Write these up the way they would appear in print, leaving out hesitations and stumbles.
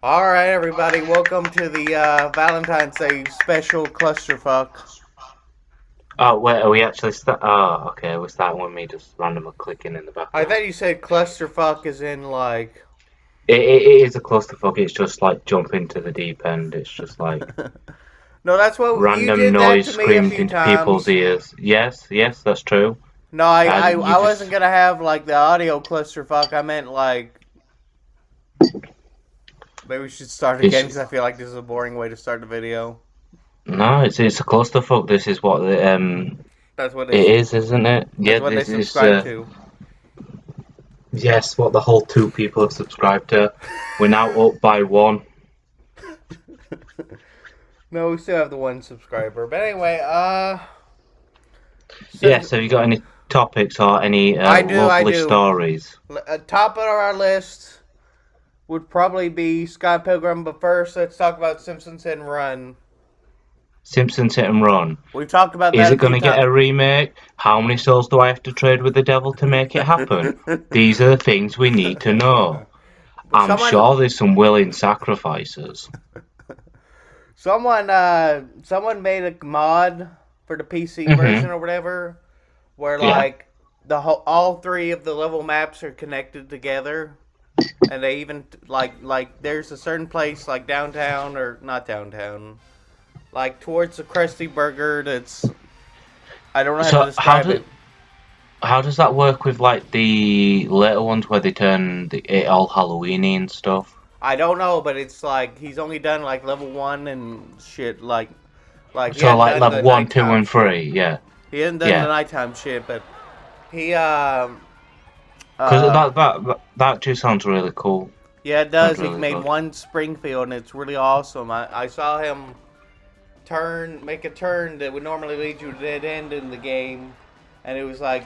Alright, everybody, welcome to the Valentine's Day special clusterfuck. Oh, wait, are we actually start? Oh, okay, we're starting with me just randomly clicking in the I background. thought you said clusterfuck as in, like. It is a clusterfuck. It's just like jump into the deep end. It's just like No, that's what. You random did that noise to me a screamed few into people's times. ears. Yes, yes, that's true. No, I, I, And you I wasn't just gonna have, like, the audio clusterfuck. I meant, like. Maybe we should start again it's because I feel like this is a boring way to start the video. no, it's a clusterfuck. This is what That's what it they, is, isn't it? that's Yeah, what they this is subscribe to. yes, what the whole two people have subscribed to. We're now up by one. No, we still have the one subscriber. But anyway, Yes, since have you got any topics or any I lovely do. stories? Top of our list would probably be Scott Pilgrim, but first let's talk about Simpsons Hit Run. Simpsons Hit and Run. We've talked about Is that a it few going to get times. a remake? How many souls do I have to trade with the devil to make it happen? These are the things we need to know. I'm someone, sure there's some willing sacrifices. someone made a mod for the PC version Hmm. or whatever, where Yeah. like all three of the level maps are connected together, and they even like there's a certain place like downtown or not downtown, like towards the Krusty Burger. That's I don't know how to So describe it. how does that work with like the later ones where they turn it all Halloweeny and stuff? I don't know, but it's like he's only done like level one and shit. Like he So hadn't like done level the one, two, nighttime and shit. three, yeah, He hadn't done the yeah. nighttime shit, but he Because uh that just sounds really cool. yeah, it Sounds does. He really made good. one Springfield, and it's really awesome. I saw him make a turn that would normally lead you to dead end in the game, and it was like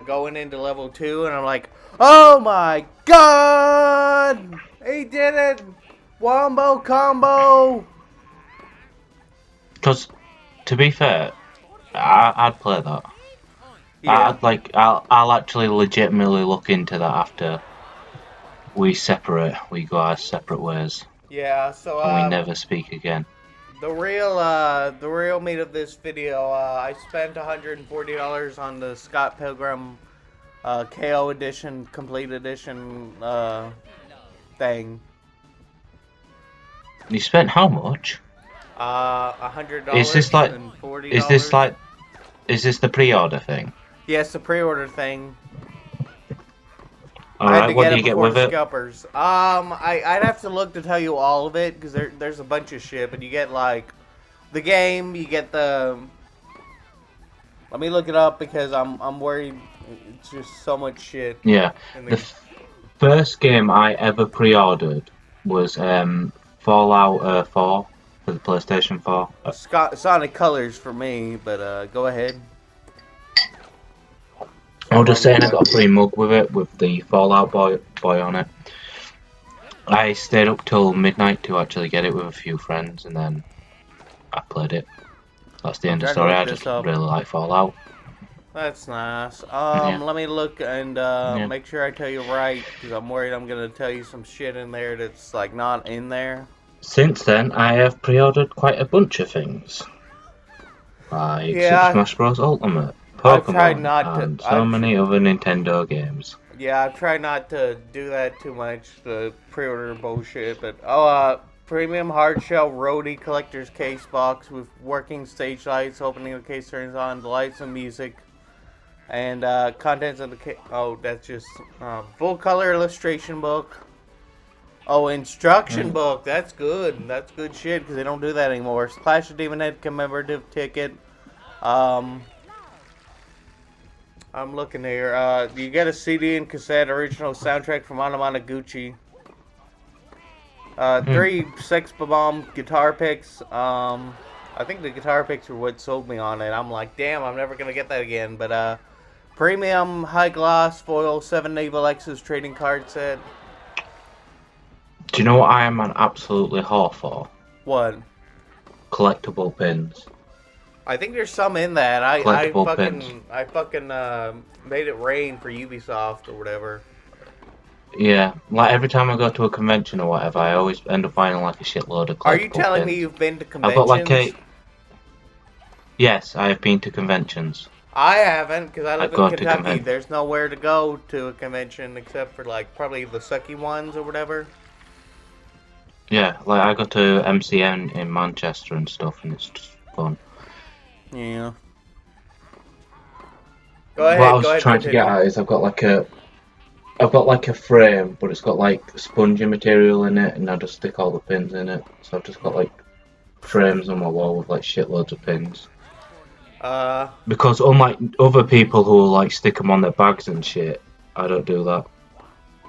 going into level two, and I'm like, oh my god, he did it, wombo combo. Because to be fair, I'd play that. Yeah. I'll actually legitimately look into that after we go our separate ways, Yeah, so and we never speak again. the real meat of this video, I spent $140 on the Scott Pilgrim KO edition, complete edition thing. You spent how much? $100 Is this like, and $40. is this like, is this the pre-order thing? Yes, the pre-order thing. All I had right, to what get do it you get before with the it? scalpers. I'd have to look to tell you all of it because there's a bunch of shit. But you get like the game, you get the. Let me look it up because I'm worried. It's just so much shit. Yeah, In the the first game I ever pre-ordered was Fallout 4 for the PlayStation 4. Sonic Colors for me, but go ahead. I was just Someone saying I got. got a free mug with it with the Fallout boy on it. I stayed up till midnight to actually get it with a few friends, and then I played it. That's the I'm end of the trying to story. look I just this up. really like Fallout. That's nice. Yeah, Let me look and yeah. make sure I tell you right because I'm worried I'm gonna tell you some shit in there that's like not in there. Since then, I have pre-ordered quite a bunch of things, like Super Yeah, Smash Bros. Ultimate, I've tried Pokémon, not to. and so many other Nintendo games. Yeah, I've tried not to do that too much. The pre-order bullshit, but premium hard shell roadie collector's case box with working stage lights. Opening the case turns on the lights and music, and contents of the case. Oh, that's just full color illustration book. Oh, instruction Mm. book. That's good. That's good shit because they don't do that anymore. Clash of Demon Head commemorative ticket. Um, I'm looking here. You get a CD and cassette original soundtrack from Anamanaguchi. Mm. Three Sex Bomb guitar picks. I think the guitar picks were what sold me on it. I'm like, damn, I'm never gonna get that again. But premium high gloss foil 7 Naval X's trading card set. Do you know what I am an absolutely whore for? What? Collectible pins. I think there's some in that. I Collectible pins. fucking I fucking made it rain for Ubisoft or whatever. Yeah, like every time I go to a convention or whatever, I always end up finding like a shitload of Are you collectible telling me pins. you've been to I've got like conventions? a yes, I have been to conventions. I haven't, because I I live in go to Kentucky. convent. There's nowhere to go to a convention except for, like, probably the sucky ones or whatever. Yeah, like I go to MCN in Manchester and stuff, and it's just fun. Yeah. What I Go was ahead and trying to get continue. at is I've got like a frame, but it's got like spongy material in it, and I just stick all the pins in it. So I've just got like frames on my wall with like shitloads of pins. Uh, Because unlike other people who will like stick them on their bags and shit, I don't do that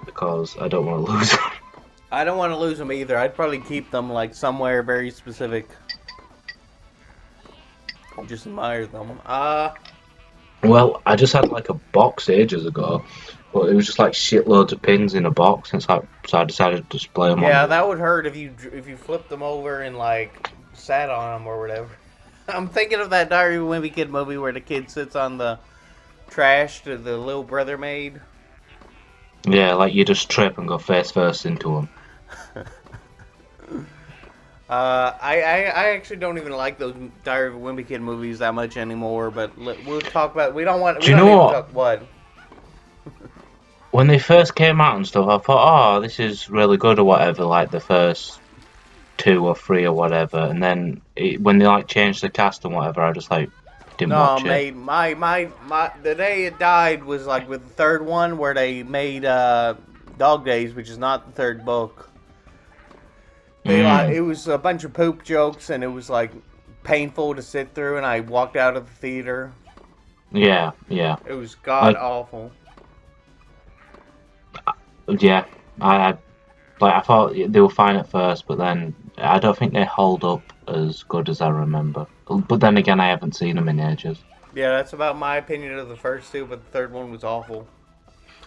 because I don't want to lose them. I don't want to lose them either. I'd probably keep them, like, somewhere very specific. Just admire them. Well, I just had like a box ages ago, but it was just like shitloads of pins in a box, and so I decided to display them on the Yeah, that wall. would hurt if you flipped them over and, like, sat on them or whatever. I'm thinking of that Diary of a Wimpy Kid movie where the kid sits on the trash that the little brother made. Yeah, like you just trip and go face first into them. I actually don't even like those Diary of a Wimpy Kid movies that much anymore. But we'll talk about. We Do you don't know need to what? talk what. When they first came out and stuff, I thought, oh, this is really good or whatever, like the first two or three or whatever, and then when they like changed the cast and whatever, I just like didn't No, watch it. mate, my the day it died was like with the third one where they made Dog Days, which is not the third book. They like Mm, it was a bunch of poop jokes and it was like painful to sit through, and I walked out of the theater. yeah, yeah, It was god like awful. yeah, I like I thought they were fine at first, but then I don't think they hold up as good as I remember. But then again, I haven't seen them in ages. Yeah, that's about my opinion of the first two, but the third one was awful.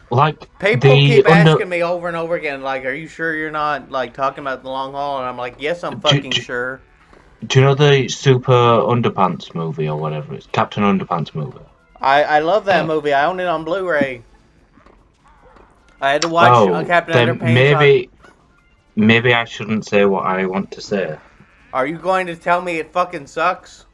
Like People the keep under, asking me over and over again, like, "Are you sure you're not like talking about the long haul?" And I'm like, "Yes, I'm do, fucking do, sure." do you know the Super Underpants movie or whatever it's Captain Underpants movie? I love that Uh, movie. I own it on Blu-ray. I had to watch oh, Captain then Underpants on. maybe I shouldn't say what I want to say. Are you going to tell me it fucking sucks?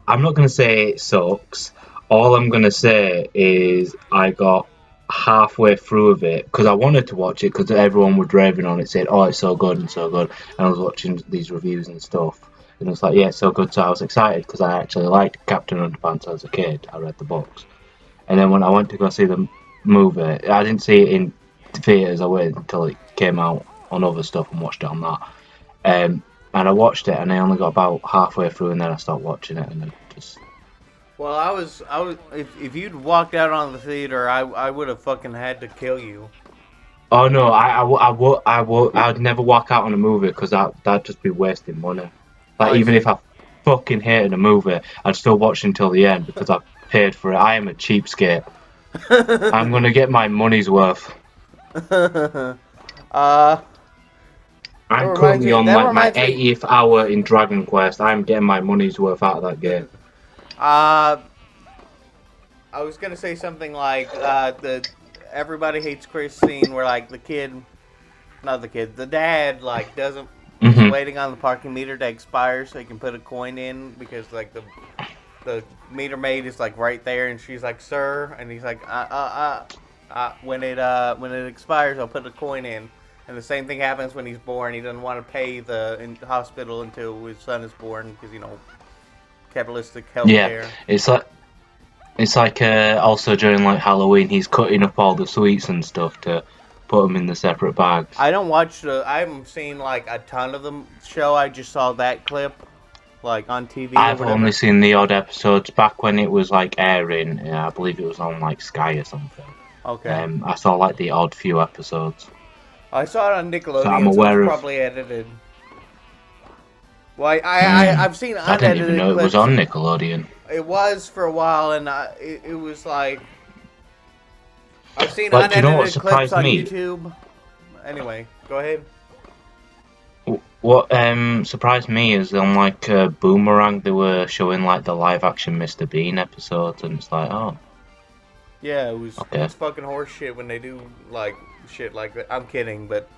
I'm not going to say it sucks. All I'm going to say is I got halfway through of it because I wanted to watch it because everyone was raving on it, saying, "Oh, it's so good and so good." And I was watching these reviews and stuff, and it was like, "Yeah, it's so good." So I was excited because I actually liked Captain Underpants as a kid. I read the books, and then when I went to go see the movie, I didn't see it in theaters. I waited until it came out on other stuff and watched it on that. And I watched it, and I only got about halfway through, and then I stopped watching it, and I just Well, I was. If you'd walked out on the theater, I would have fucking had to kill you. oh no, I'd never walk out on a movie because that'd just be wasting money. Oh, Like I even if see. I fucking hated a movie, I'd still watch until the end because I paid for it. I am a cheapskate. I'm gonna get my money's worth. uh, I'm currently on That like my reminds me. 80th hour in Dragon Quest. I'm getting my money's worth out of that game. Uh, I was gonna say something like the everybody hates Chris scene where like the kid, not the kid, the dad like doesn't is Hmm. waiting on the parking meter to expire so he can put a coin in because like the meter maid is like right there and she's like sir and he's like when it expires I'll put a coin in. And the same thing happens when he's born. He doesn't want to pay the hospital until his son is born because capitalistic Yeah, healthcare. it's like also during like Halloween, he's cutting up all the sweets and stuff to put them in the separate bags. I don't watch the. I haven't seen like a ton of the show. I just saw that clip, like on TV or I've only whatever. seen the odd episodes back when it was like airing. I believe it was on like Sky or something. Okay, I saw like the odd few episodes, I saw it on so I'm Nickelodeon, so it's aware of. probably edited. Well, Mm, I've seen I didn't even unedited know it was clips. on Nickelodeon. It was for a while, and it was like I've seen Like, do you know what unedited clips surprised on me? YouTube. Anyway, go ahead. What surprised me is on like Boomerang they were showing like the live action Mr. Bean episodes, and it's like, oh, Yeah, okay. it's fucking horseshit when they do like shit like that. I'm kidding, but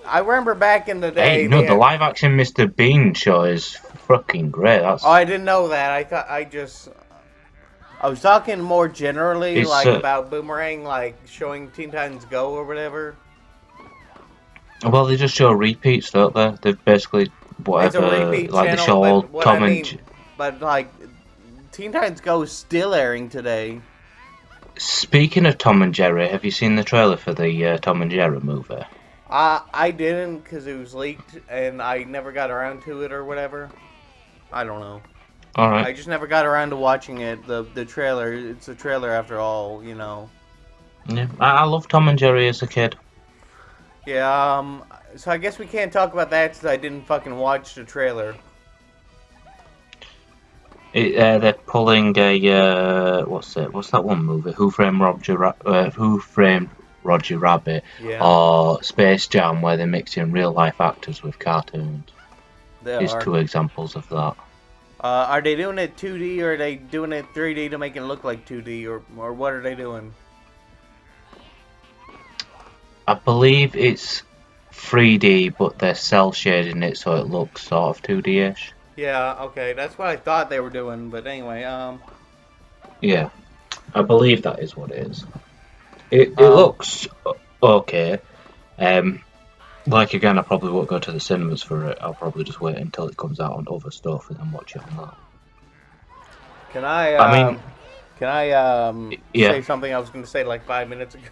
I remember back in the day. Hey, no, the live action Mr. Bean show is fucking great. Oh, I didn't know that. I was talking more generally, It's like about Boomerang, like showing Teen Titans Go or whatever. well, they just show repeats, don't they? They've basically It's a whatever, repeat like they channel, show all but what Tom I and. mean, but like Teen Titans Go is still airing today. Speaking of Tom and Jerry, have you seen the trailer for the Tom and Jerry movie? I didn't because it was leaked and I never got around to it or whatever. I don't know. All right. I just never got around to watching it. The trailer. It's a trailer after all, you know. Yeah, I loved Tom and Jerry as a kid. Yeah. So I guess we can't talk about that since I didn't fucking watch the trailer. They're pulling a what's it? What's that one movie? Who Framed Roger Rabbit? Yeah. Or Space Jam, where they mix in real life actors with cartoons. There's two examples of that. Are they doing it 2D or are they doing it 3D to make it look like 2D or what are they doing? I believe it's 3D, but they're cel shading it so it looks sort of 2D-ish. Yeah, okay, that's what I thought they were doing, but anyway, Yeah, I believe that is what it is. It looks okay. Like again, I probably won't go to the cinemas for it. I'll probably just wait until it comes out on other stuff and then watch it on that. Can I yeah. say something I was going to say like 5 minutes ago?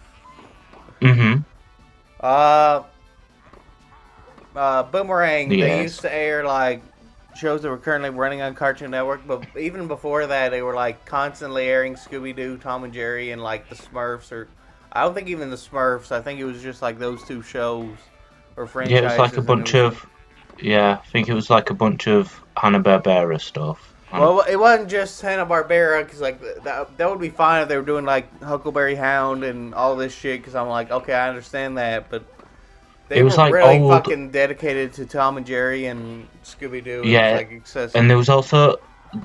Boomerang, Yes. they used to air like shows that were currently running on Cartoon Network, but even before that, they were like constantly airing Scooby-Doo, Tom and Jerry, and like the Smurfs, or I don't think even the Smurfs. I think it was just like those two shows or franchises. Yeah, it was like a bunch of. Yeah, I think it was like a bunch of Hanna-Barbera stuff. Well, it wasn't just Hanna-Barbera, because like that would be fine if they were doing like Huckleberry Hound and all this shit. Because I'm like, okay, I understand that, but they were like really old... fucking dedicated to Tom and Jerry and Scooby-Doo. Yeah, it was, like, excessive. And there was also,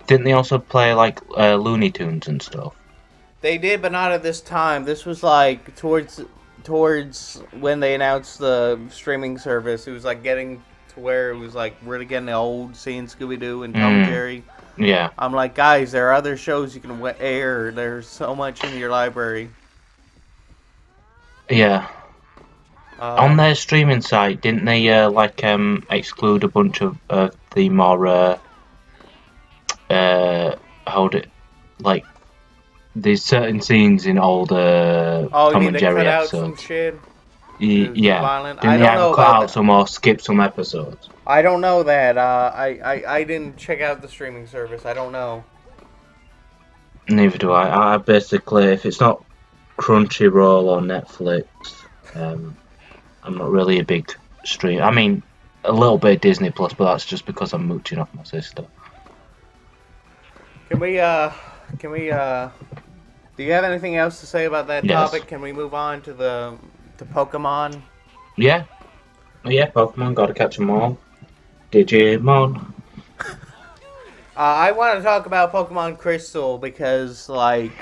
didn't they also play like Looney Tunes and stuff? They did, but not at this time. This was like towards when they announced the streaming service. It was like getting to where it was like really getting old, seeing Scooby-Doo and Tom and Jerry. Yeah. I'm like, guys, there are other shows you can air. There's so much in your library. Yeah. On their streaming site, didn't they exclude a bunch of the more like there's certain scenes in older Tom and Jerry episodes. Out some shit? Yeah. Violent? Didn't they have cut out some or skip some episodes? I don't know that. I didn't check out the streaming service. I don't know. Neither do I. I basically, if it's not Crunchyroll or Netflix, I'm not really a big stream. I mean, a little bit of Disney Plus, but that's just because I'm mooching off my sister. Can we, do you have anything else to say about that topic? Can we move on to Pokemon? Yeah. Yeah, Pokemon, gotta catch them all. Digimon. I want to talk about Pokemon Crystal because, like,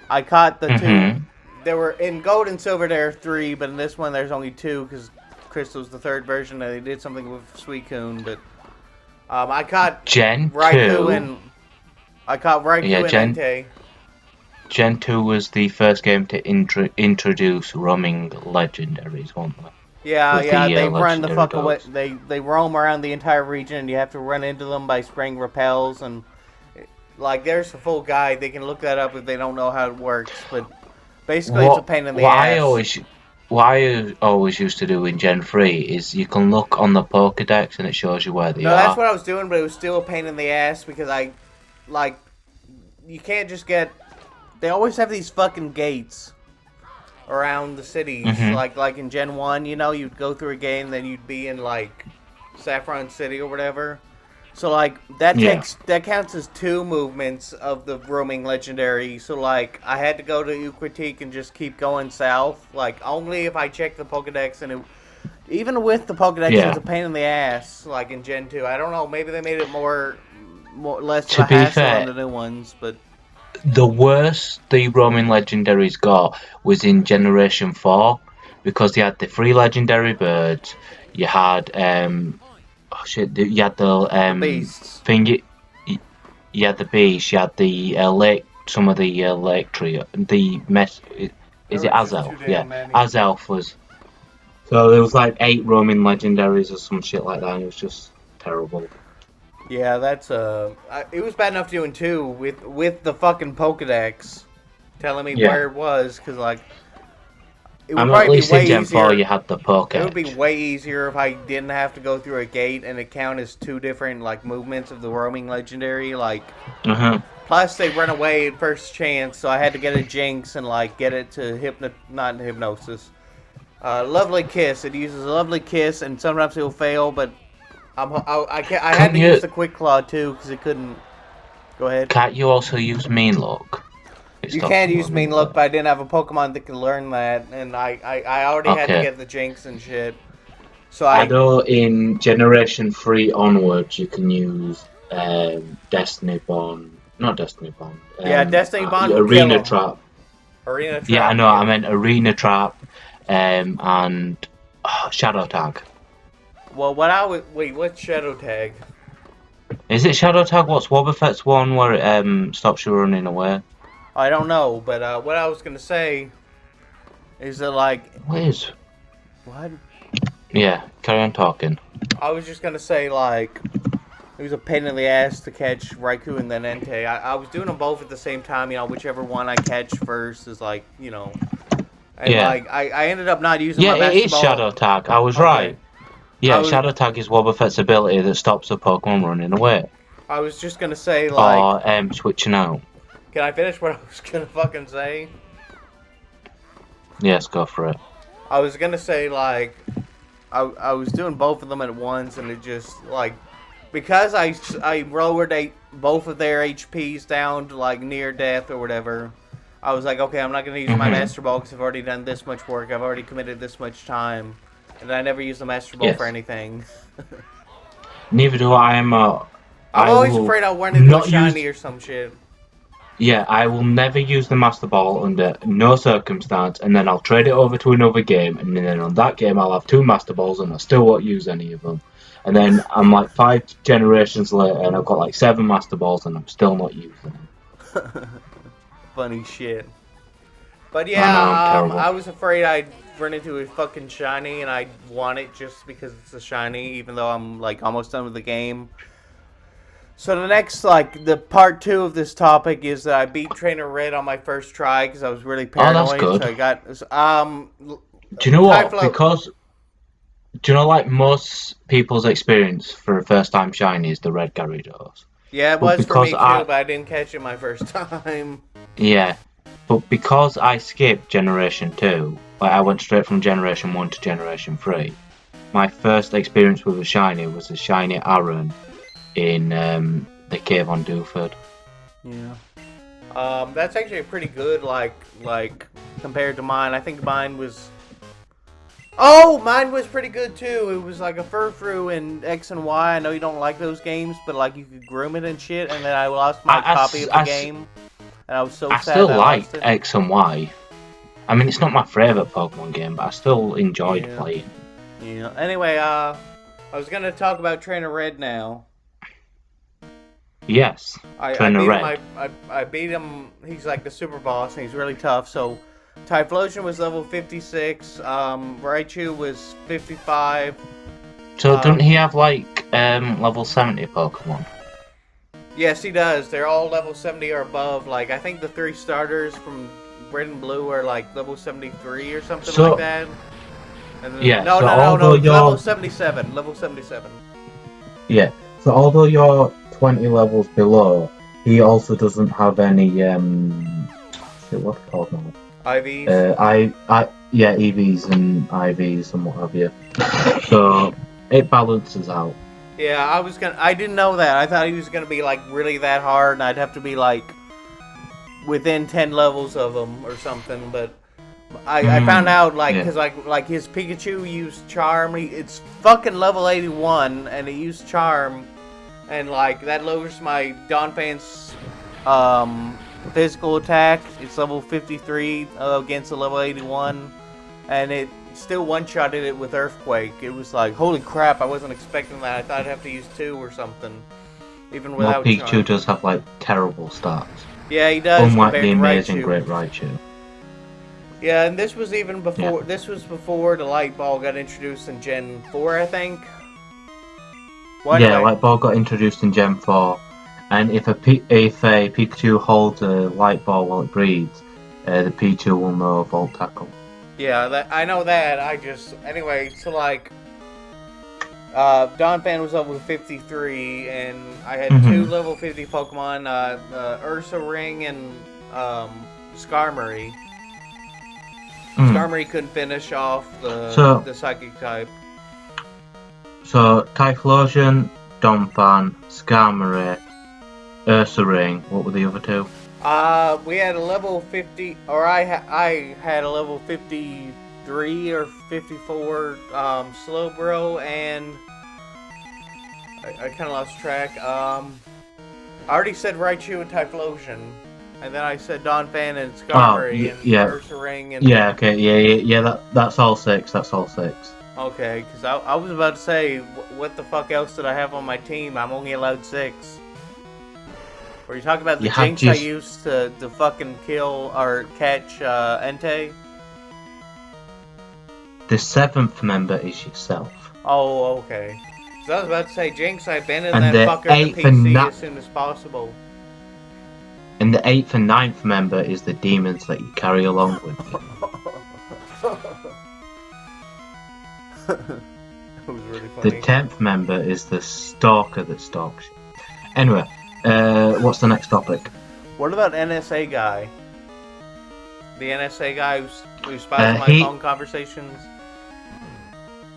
I caught the two. There were in Gold and Silver there are 3, but in this one there's only 2 because Crystal's the 3rd version and they did something with Suicune. But I caught Gen Raikou 2. and and Entei. Gen 2 was the first game to introduce roaming legendaries, weren't they? Yeah, they run the fuck away. They roam around the entire region, and you have to run into them by spraying repels. And like, there's a full guide. They can look that up if they don't know how it works. But basically, it's a pain in the ass. What I always used to do in Gen 3 is you can look on the Pokédex and it shows you where they are. No, that's what I was doing, but it was still a pain in the ass because you can't just get. They always have these fucking gates around the cities, like in Gen 1, you know, you'd go through a game, then you'd be in, like, Saffron City or whatever. So, like, that counts as 2 movements of the roaming legendary. So, like, I had to go to Ukritique and just keep going south. Like, only if I check the Pokedex, and even with the Pokedex, it's a pain in the ass, like in Gen 2. I don't know, maybe they made it less of a hassle on the new ones, but... The worst the roaming legendaries got was in Generation 4 because you had the free legendary birds, you had you had the The beasts. thing, you had the beast, you had the lake, some of the lake tree, the mess. There Is it were just too Azelf? Yeah, damn many. Azelf was. So there was like 8 roaming legendaries or some shit like that, and it was just terrible. Yeah, that's it was bad enough doing 2 with the fucking Pokedex telling me Yeah, where it was, because like it would and at probably be least in way Gen 4 easier. you had the It would be Pokédex. way easier if I didn't have to go through a gate and it count as 2 different like movements of the roaming legendary. Like, Uh-huh. plus they run away at first chance, so I had to get a Jinx and like get it to not hypnosis. Lovely Kiss. It uses a Lovely Kiss, and sometimes it'll fail, but I had Can't to use you the Quick Claw too because it couldn't. Go ahead. can't you also use Mean Look? It You stops can them use running Mean Look, away. but I didn't have a Pokemon that could learn that, and I already had to Okay. get the Jinx and shit. So I I know in Generation 3 onwards you can use Destiny Bond, not Destiny Bond, yeah, Destiny Bond will kill Arena him. Trap. Arena Yeah, I Trap will know, I kill him. meant Arena Trap, and Shadow Tag. Well, what I would wait, what's Shadow Tag? Is it Shadow Tag? What's Wobbuffet's one where it stops you running away? I don't know, but what I was gonna say is that like What is? what? Yeah, carry on talking. I was just gonna say like it was a pain in the ass to catch Raikou and then Entei. I was doing them both at the same time, whichever one I catch first is like, and Yeah. like I ended up not using Yeah, my it Master is Ball. Shadow Tag. I was Okay, right. I Yeah, was Shadow Tag is Wobbuffet's ability that stops a Pokemon running away I was just gonna say like, or switching out. can I finish what I was gonna fucking say? Yes, go for it. I was gonna say like I was doing both of them at once, and it just like because I lowered both of their HPs down to like near death or whatever. I was like, okay, I'm not gonna use my Hmm. Master Ball because I've already done this much work. I've already committed this much time, and I never use the Master Ball for Yes. anything. Neither do I. I'm I always will afraid I'll run into a not shiny use. or some shit. Yeah, I will never use the Master Ball under no circumstance, and then I'll trade it over to another game, and then on that game I'll have 2 Master Balls, and I still won't use any of them. And then I'm like 5 generations later, and I've got like 7 Master Balls, and I'm still not using them. Funny shit. But I know, I'm yeah, terrible. I was afraid I'd run into a fucking shiny, and I'd want it just because it's a shiny, even though I'm like almost done with the game. So the next, like, the part 2 of this topic is that I beat Trainer Red on my first try because I was really Oh, that's paranoid. So good. I got Do you know what? Typhlo. Because do you know like most people's experience for a first time shiny is the red Gyarados? Yeah, it But was for because me too, I but I didn't catch it my first time. yeah, but because I skipped Generation 2, like I went straight from Generation 1 to Generation 3, my first experience with a shiny was a shiny Aaron in the cave on Dewford. Yeah. That's actually pretty good. Like compared to mine, I think mine was. Oh, mine was pretty good too. It was like a Furfrou in X and Y. I know you don't like those games, but like you could groom it and shit. And then I lost my copy of the game, and I was so I sad still that I lost liked it. X and Y. I mean, it's not my favourite Pokemon game, but I still enjoyed Yeah. playing. Yeah. Anyway, I was gonna talk about Trainer Red now. Yes, I Trainer beat him. Red. I beat him. He's like the super boss, and he's really tough. So, Typhlosion was level 56. Raichu was 55. So doesn't Um, he have like level 70 Pokemon? yes, he does. They're all level 70 or above. Like I think the 3 starters from Red and Blue are like level 73 or something So like that. And then, yeah, no, so no, no, although no. It's level you're 77. Level 77. yeah, so although you're 20 levels below, he also doesn't have any shit, what's it called now? IVs. Yeah, EVs and IVs and what have you. So it balances out. Yeah, I didn't know that. I thought he was gonna be like really that hard, and I'd have to be like within 10 levels of him or something. But I found out like Yeah. because like his Pikachu used Charm. It's fucking level 81, and it used Charm, and like that lowers my Donphan's physical attack. It's level 53 against a level 81. And it still one-shotted it with Earthquake. It was like, holy crap, I wasn't expecting that. I thought I'd have to use 2 or something. Even without Pikachu charm. does have like terrible stats. Yeah, he does. Unlike compared the to amazing Raichu. Great Raichu. Yeah, and this was even before. This was before the Light Ball got introduced in Gen 4, I think. Light Ball got introduced in Gen 4, and if a Pikachu holds a Light Ball while it breathes, the Pikachu will know Volt Tackle. Yeah, I know that. Anyway, so like, Donphan was level 53, and I had 2 level 50 Pokemon, Ursa Ring and Skarmory. Skarmory couldn't finish off the Psychic type. So, Typhlosion, Donphan, Skarmory, Ursa Ring, what were the other 2? We had a level 50, or I had a level 53 or 54 Slowbro, and I kind of lost track. I already said Raichu and Typhlosion, and then I said Donphan and Skarmory and Ursa Ring. And that's all 6. That's all 6. Okay, because I was about to say, what the fuck else did I have on my team? I'm only allowed 6. Were you talking about the Jinx I used to fucking kill or catch Entei? The 7th member is yourself. Oh, okay. So I was about to say, Jinx, I abandoned that fucker to PC as soon as possible. And the 8th and 9th member is the demons that you carry along with you. That was really funny. The 10th member is the stalker that stalks you. Anyway, what's the next topic? What about NSA guy? The NSA guy who spies my phone conversations?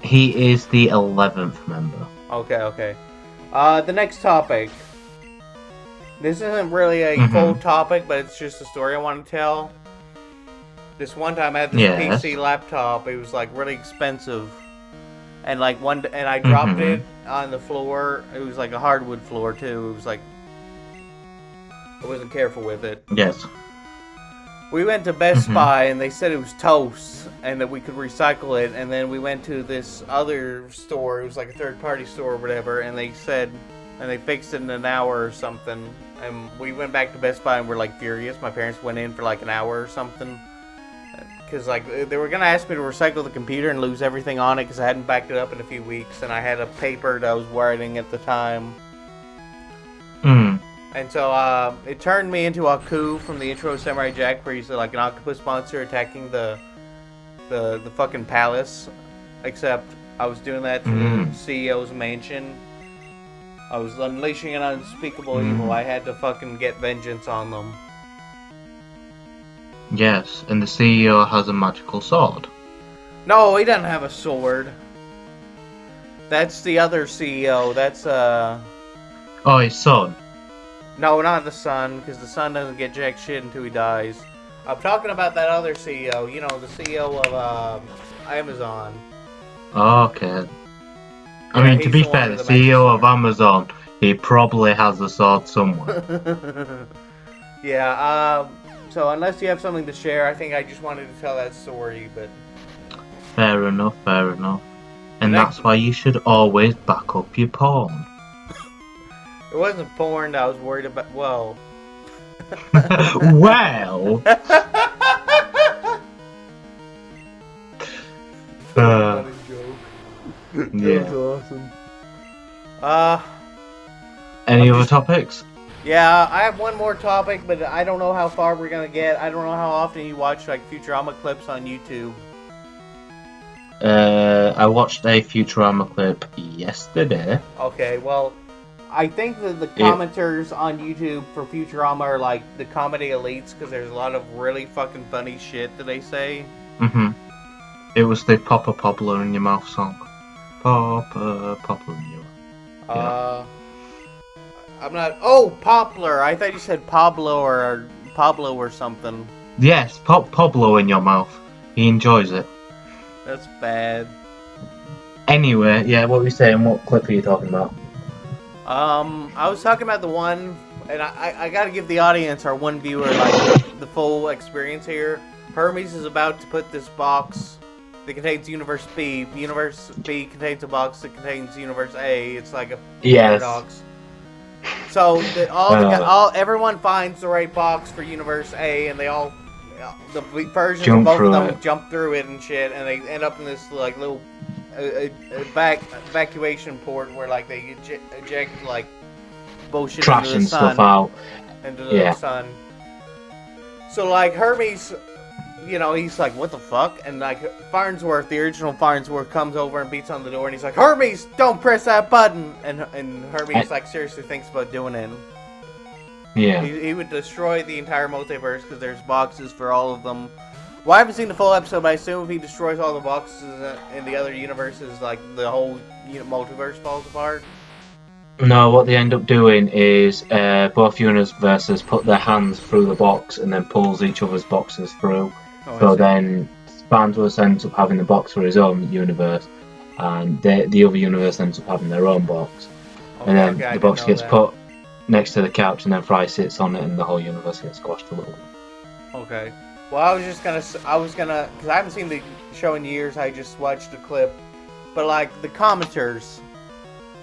He is the 11th member. Okay. The next topic. This isn't really a full topic, but it's just a story I want to tell. This one time I had this PC laptop. It was like really expensive. And like I dropped it on the floor. It was like a hardwood floor too. It was like I wasn't careful with it. Yes. We went to Best Buy and they said it was toast and that we could recycle it. And then we went to this other store. It was like a third-party store or whatever. And they said, and they fixed it in an hour or something. And we went back to Best Buy and we're like furious. My parents went in for like an hour or something. Because like they were going to ask me to recycle the computer and lose everything on it because I hadn't backed it up in a few weeks. And I had a paper that I was writing at the time. And so it turned me into Aku from the intro of Samurai Jack, where he's like an octopus monster attacking the fucking palace. Except I was doing that to the CEO's mansion. I was unleashing an unspeakable evil. I had to fucking get vengeance on them. Yes, and the CEO has a magical sword. No, he doesn't have a sword. That's the other CEO. That's Oh, his son. No, not the son, because the son doesn't get jack shit until he dies. I'm talking about that other CEO, you know, the CEO of Amazon. Okay. I mean, to be fair, the CEO of Amazon, he probably has a sword somewhere. Yeah, so unless you have something to share, I think I just wanted to tell that story, but... Fair enough. And that's why you should always back up your porn. It wasn't porn that I was worried about. Well. Well. Funny joke. Yeah. That was awesome. Any other topics? Yeah, I have one more topic, but I don't know how far we're gonna get. I don't know how often you watch like Futurama clips on YouTube. I watched a Futurama clip yesterday. Okay, well, I think that the commenters on YouTube for Futurama are like the comedy elites because there's a lot of really fucking funny shit that they say. It was the Popper Poplar in Your Mouth song. Popper Poplar in Your Mouth. I'm not. Oh, Poplar. I thought you said Pablo or something. Yes, Pablo in Your Mouth. He enjoys it. That's bad. Anyway, yeah, what were you saying? What clip are you talking about? I was talking about the one, and I gotta give the audience, our one viewer, like the full experience here. Hermes is about to put this box that contains Universe B. Universe B contains a box that contains Universe A. It's like a paradox. So everyone finds the right box for Universe A, and they all the versions of both of them jump through it and shit, and they end up in this like little evacuation port where like they eject like bullshit trash into the and sun, stuff out into the sun. So like Hermes, you know, he's like, what the fuck? And like Farnsworth, the original Farnsworth, comes over and beats on the door, and he's like, Hermes, don't press that button. And Hermes like seriously thinks about doing it. Yeah. He would destroy the entire multiverse because there's boxes for all of them. Well, I haven't seen the full episode, but I assume if he destroys all the boxes in the other universes, like the whole multiverse falls apart. No, what they end up doing is both universes put their hands through the box and then pulls each other's boxes through. So then Farnsworth ends up having the box for his own universe, and the other universe ends up having their own box. And then the box gets put next to the couch, and then Fry sits on it, and the whole universe gets squashed a little bit. Okay. Well, I was gonna, because I haven't seen the show in years, I just watched a clip. But, like, the commenters,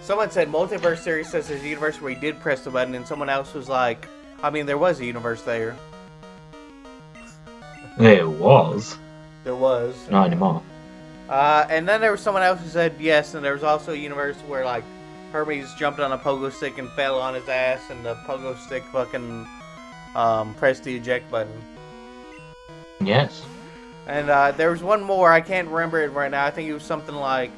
someone said Multiverse Series says there's a universe where he did press the button, and someone else was like, I mean, there was a universe there. There was? There was. Not anymore. And then there was someone else who said yes, and there was also a universe where, like, Hermes jumped on a pogo stick and fell on his ass, and the pogo stick fucking pressed the eject button. Yes. And there was one more, I can't remember it right now. I think it was something like,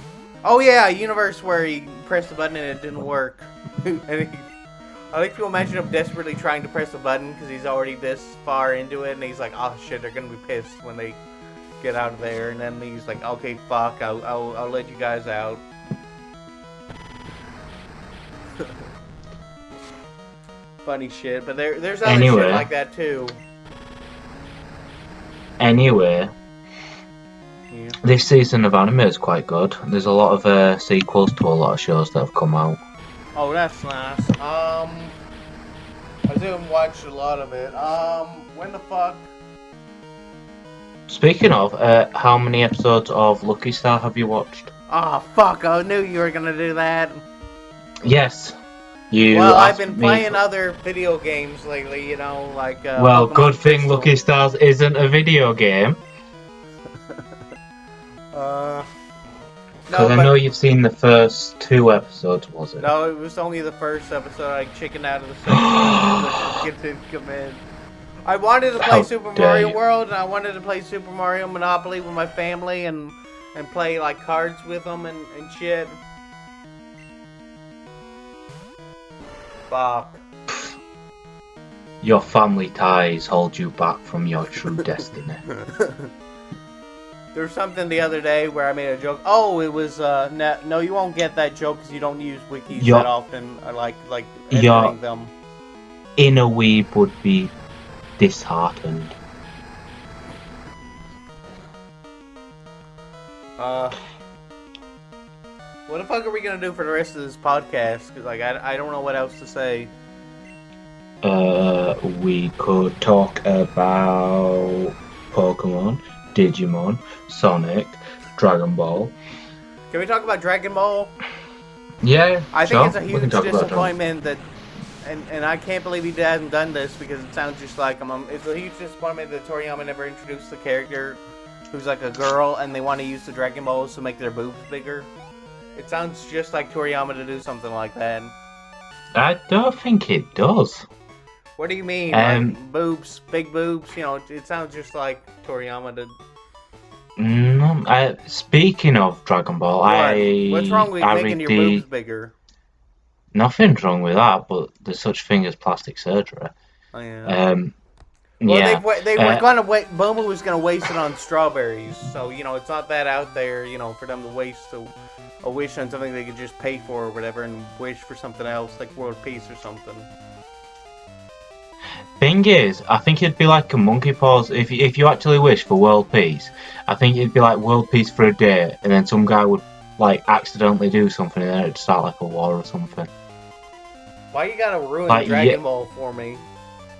oh yeah, a universe where he pressed the button and it didn't work. And I like to imagine him desperately trying to press the button because he's already this far into it, and he's like, oh shit, they're gonna be pissed when they get out of there. And then he's like, okay, fuck, I'll let you guys out. Funny shit, but there's other shit like that too. Anyway, this season of anime is quite good. There's a lot of sequels to a lot of shows that have come out. Oh, that's nice. I didn't watch a lot of it. When the fuck? Speaking of, how many episodes of Lucky Star have you watched? Oh, fuck, I knew you were gonna do that. Yes. Well, I've been playing other video games lately, you know, like... well, Pokemon good thing Crystal. Lucky Stars isn't a video game. Because I know you've seen the first 2 episodes, was it? No, it was only the first episode. I chickened out of the second one. Didn't come in. I wanted to play Super Mario World, and I wanted to play Super Mario Monopoly with my family, and play, like, cards with them and shit. Fuck. Your family ties hold you back from your true destiny. There was something the other day where I made a joke. Oh, it was, no, you won't get that joke because you don't use wikis that often. I like editing them. Inner weeb would be disheartened. What the fuck are we gonna do for the rest of this podcast? Because, like, I don't know what else to say. We could talk about Pokemon, Digimon, Sonic, Dragon Ball. Can we talk about Dragon Ball? Yeah, I think it's a huge disappointment that, and I can't believe he hasn't done this because it sounds just like him. It's a huge disappointment that Toriyama never introduced the character who's like a girl and they want to use the Dragon Balls to make their boobs bigger. It sounds just like Toriyama to do something like that. I don't think it does. What do you mean? Like boobs, big boobs? You know, it sounds just like Toriyama did. No, speaking of Dragon Ball, what's wrong with making your boobs bigger? Nothing's wrong with that, but there's such thing as plastic surgery. Oh, yeah. Well, yeah. They were gonna wait. Boma was gonna waste it on strawberries, so you know it's not that out there. You know, for them to waste a wish on something they could just pay for or whatever, and wish for something else like world peace or something. Thing is, I think it'd be like a monkey paws. If you actually wish for world peace, I think it'd be like world peace for a day, and then some guy would like accidentally do something, and then it'd start like a war or something. Why you gotta ruin Like, Dragon Ball for me?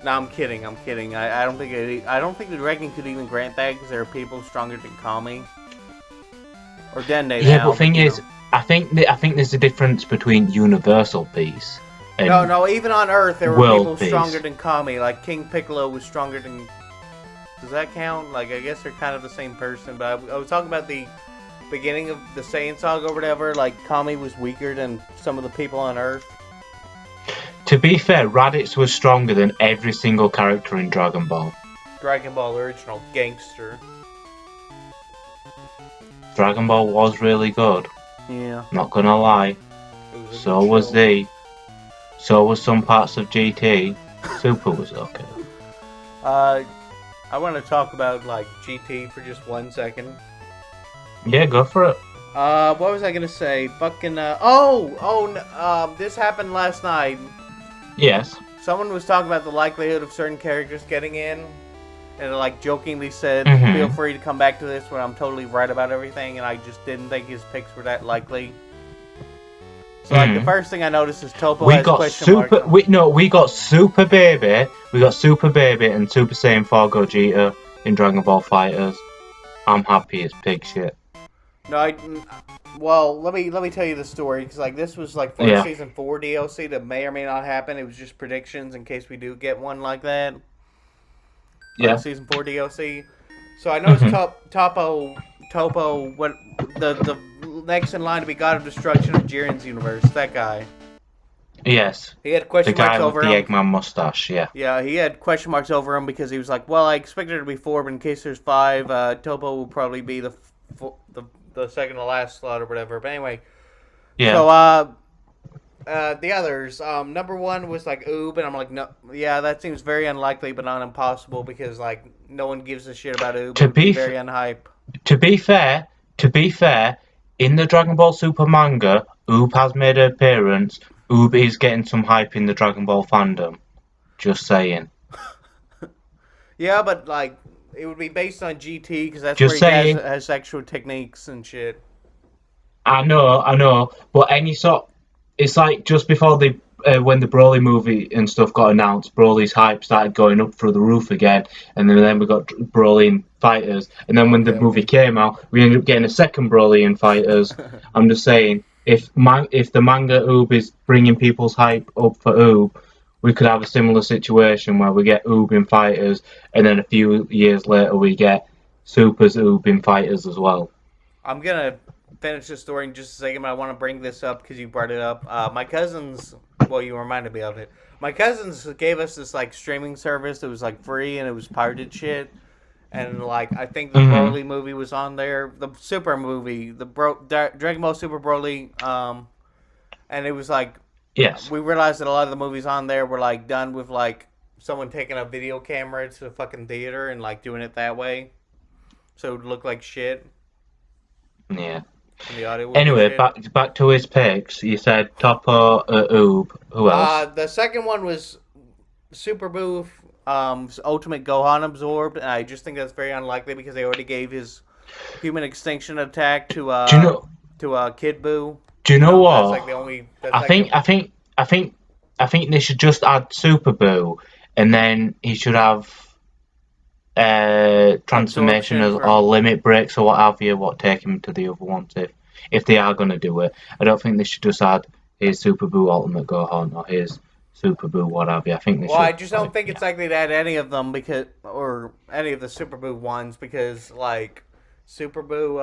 No, I'm kidding. I'm kidding. I don't think I don't think the Dragon could even grant that because there are people stronger than Kami or Dende yeah, now. but thing you is, know. I think there's a difference between universal peace and No. Even on Earth, there were world people peace. stronger than Kami. Like King Piccolo was stronger than. Does that count? Like, I guess they're kind of the same person. But I was talking about the beginning of the Saiyan saga or whatever. Like, Kami was weaker than some of the people on Earth. To be fair, Raditz was stronger than every single character in Dragon Ball. Dragon Ball original gangster. Dragon Ball was really good. Yeah. Not gonna lie. So was Z. So was some parts of GT. Super was okay. I want to talk about like GT for just 1 second. Yeah, go for it. What was I gonna say? Fucking this happened last night. Yes. Someone was talking about the likelihood of certain characters getting in, and like jokingly said, Mhm. "Feel free to come back to this when I'm totally right about everything." And I just didn't think his picks were that likely. So like the first thing I noticed is Topo We has got question marks. we got Super Baby, and Super Saiyan 4 Gogeta in Dragon Ball FighterZ. I'm happy it's pig shit. No, well, let me tell you the story because like this was like for season 4 DLC that may or may not happen. It was just predictions in case we do get one like that. Yeah. Season 4 DLC. So I noticed Topo, what the next in line to be God of Destruction of Jiren's universe. That guy. Yes. He had question The guy marks with over the him. Eggman mustache. Yeah. Yeah, he had question marks over him because he was like, "Well, I expected there to be 4, but in case there's 5, Topo will probably be the second to last slot or whatever." But anyway. Yeah. So the others, number 1 was like Oob, and I'm like, no, yeah, that seems very unlikely, but not impossible because like no one gives a shit about Oob. It'd be very unhype. To be fair, in the Dragon Ball Super manga, Oob has made an appearance. Oob is getting some hype in the Dragon Ball fandom. Just saying. Yeah, but like it would be based on GT because that's Just where he saying. has actual techniques and shit. I know, but it's like just before when the Broly movie and stuff got announced, Broly's hype started going up through the roof again, and then we got Broly in FighterZ, and then when the movie came out, we ended up getting a second Broly in FighterZ. I'm just saying, if the manga Oob is bringing people's hype up for Oob, we could have a similar situation where we get Oob in FighterZ, and then a few years later we get Super's Oob in FighterZ as well. I'm gonna finish the story in just a second, but I want to bring this up because you brought it up. My cousins, well, you reminded me of it. My cousins gave us this like streaming service that was like free and it was pirated shit. And like I think the Broly movie was on there, the Super movie, the Dragon Ball Super Broly, and it was like, yes, we realized that a lot of the movies on there were like done with like someone taking a video camera to the fucking theater and like doing it that way, so it would look like shit. Yeah. The audio anyway, back to his picks. You said Topo, Oob. Who else? The second one was Super Boo, Ultimate Gohan absorbed, and I just think that's very unlikely because they already gave his human extinction attack to Kid Buu. Do you know what? That's like the only. I think they should just add Super Boo, and then he should have transformation or limit breaks or what have you. What take him to the other ones if they are going to do it. I don't think they should just add his Super Boo Ultimate Gohan or his Super Boo what have you. I think they should. Well, I just don't think it's likely to add any of them or any of the Super Boo ones because like Super Boo,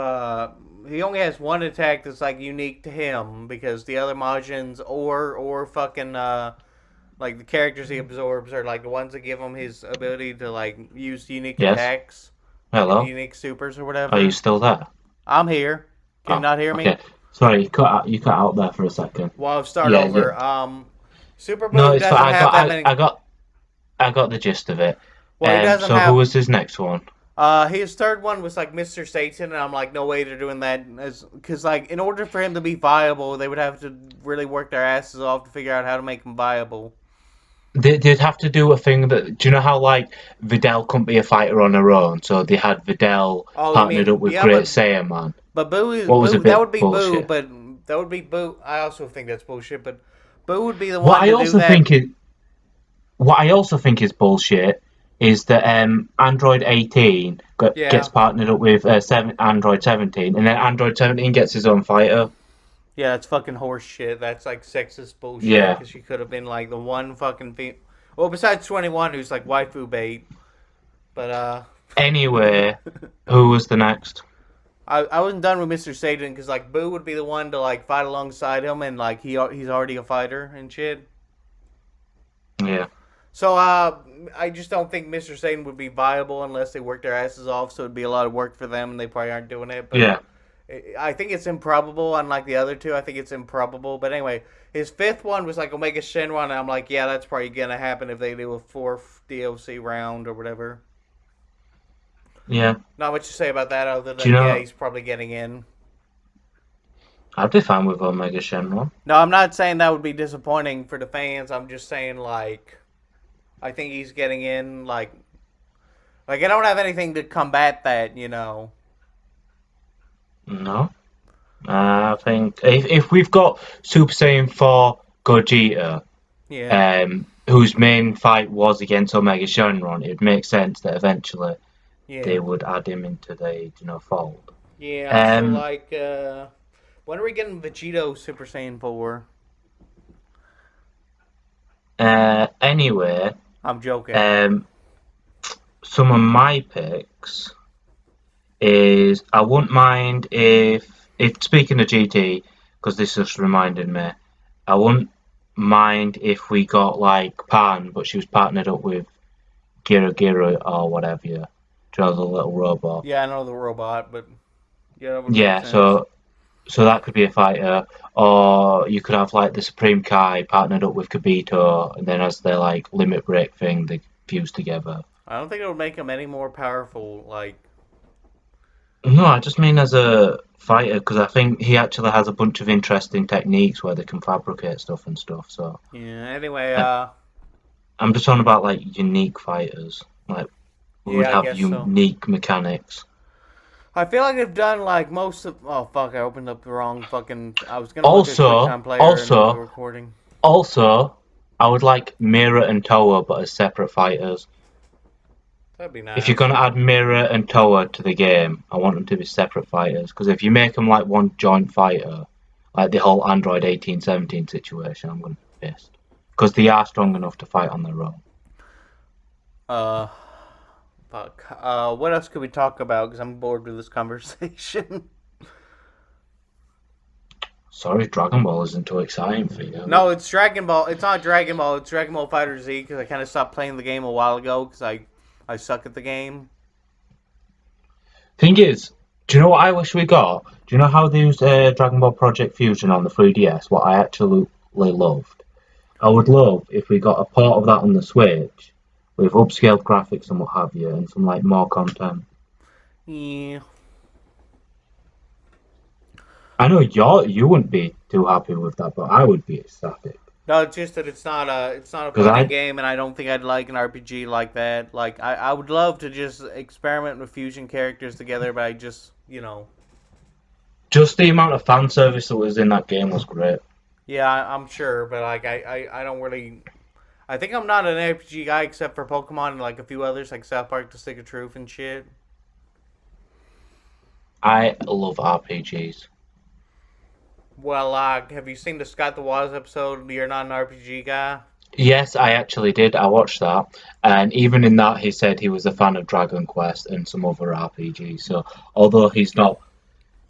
he only has one attack that's like unique to him because the other Majins or fucking like the characters he absorbs are like the ones that give him his ability to like use unique attacks. Hello. Unique supers or whatever. Are you still there? I'm here. Can you not hear me? Okay. Sorry, you cut out there for a second. Well, I'll start over. Yeah. Super Boo doesn't have that many. I got the gist of it. Well, he doesn't have. Who was his next one? His third one was like Mr. Satan, and I'm like, no way they're doing that, because like in order for him to be viable, they would have to really work their asses off to figure out how to make him viable. They'd have to do a thing that. Do you know how like Videl couldn't be a fighter on her own, so they had Videl partnered up with Great Saiyan Man. But Boo is that would be bullshit. Boo, but that would be Boo. I also think that's bullshit, but Boo would be the What one I to do also that. think is what I also think is bullshit is that Android 18 gets Yeah. partnered up with Android 17, and then Android 17 gets his own fighter. Yeah, that's fucking horse shit. That's like sexist bullshit Yeah. because she could have been like the one fucking well, besides 21, who's like waifu bait. But Anyway, who was the next? I wasn't done with Mr. Satan because like Boo would be the one to like fight alongside him and like he's already a fighter and shit. Yeah. So I just don't think Mr. Satan would be viable unless they work their asses off. So it'd be a lot of work for them and they probably aren't doing it. But Yeah. I think it's improbable, unlike the other two. I think it's improbable. But anyway, his fifth one was like Omega Shenron, and I'm like, yeah, that's probably going to happen if they do a fourth DLC round or whatever. Yeah. Not much to say about that other Do than, you know? yeah, he's probably getting in. I'd be fine with Omega Shenron. No, I'm not saying that would be disappointing for the fans. I'm just saying, like, I think he's getting in, like I don't have anything to combat that, you know. No. I think if we've got Super Saiyan 4 Gogeta, Yeah. whose main fight was against Omega Shenron, it would make sense that eventually they Yeah. would add him into the fold. Yeah, so, Um. like, when are we getting Vegito Super Saiyan 4? Anyway, I'm joking. um, some of my picks is I wouldn't mind if speaking of GT, because this just reminded me, I wouldn't mind if we got like Pan, but she was partnered up with Gira Gira or whatever. Yeah, do you know, the little robot. Yeah, I know the robot, but yeah, that would make Yeah, sense. so that could be a fighter, or you could have like the Supreme Kai partnered up with Kibito, and then as their like limit break thing, they fuse together. I don't think it would make him any more powerful. Like, No, I just mean as a fighter because I think he actually has a bunch of interesting techniques where they can fabricate stuff and stuff. So yeah. Anyway, uh, I'm just talking about like unique fighters, like who would yeah, I have guess so. unique mechanics. I feel like they've done like most of. Oh fuck! I opened up the wrong fucking. I was gonna look at Also, QuickTime Player and open the also, recording. also, I would like Mira and Toa, but as separate fighters. That'd be If you're nice. gonna add Mira and Toa to the game, I want them to be separate fighters. Because if you make them like one joint fighter, like the whole Android 1817 situation, I'm gonna be pissed. Because they are strong enough to fight on their own. Uh, fuck. What else could we talk about? Because I'm bored with this conversation. Sorry, Dragon Ball isn't too exciting for you. No, it's Dragon Ball. It's not Dragon Ball. It's Dragon Ball FighterZ because I kind of stopped playing the game a while ago because I suck at the game. Thing is, do you know what I wish we got? Do you know how they used Dragon Ball Project Fusion on the 3DS? What I actually loved. I would love if we got a part of that on the Switch with upscaled graphics and what have you, and some like more content. Yeah. I know you wouldn't be too happy with that, but I would be ecstatic. No, it's just that it's not a Because fighting I game, and I don't think I'd like an RPG like that. Like I would love to just experiment with fusion characters together, but I just just the amount of fan service that was in that game was great. yeah, I'm sure, but like I don't really. I think I'm not an RPG guy except for Pokemon and like a few others like South Park: The Stick of Truth and shit. I love RPGs. Well, have you seen the Scott the Woz episode? You're not an RPG guy. Yes, I actually did. I watched that, and even in that, he said he was a fan of Dragon Quest and some other RPGs. So, although he's not,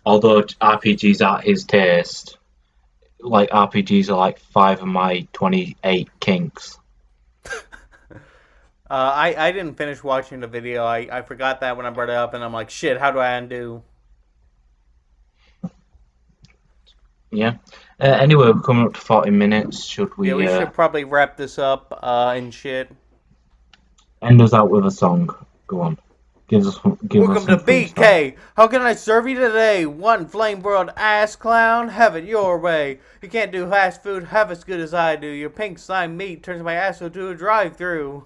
although RPGs are his taste, like RPGs are like 5 of my 28 kinks. I didn't finish watching the video. I forgot that when I brought it up, and I'm like, shit, how do I undo? Yeah. Anyway, we're coming up to 40 minutes. Should Yeah, we we should probably wrap this up and shit. end us out with a song? Go on. Give us Welcome to some freestyle. BK. How can I serve you today? One flame world ass clown, have it your way. You can't do fast food half as good as I do. Your pink slime meat turns my asshole to a drive-through.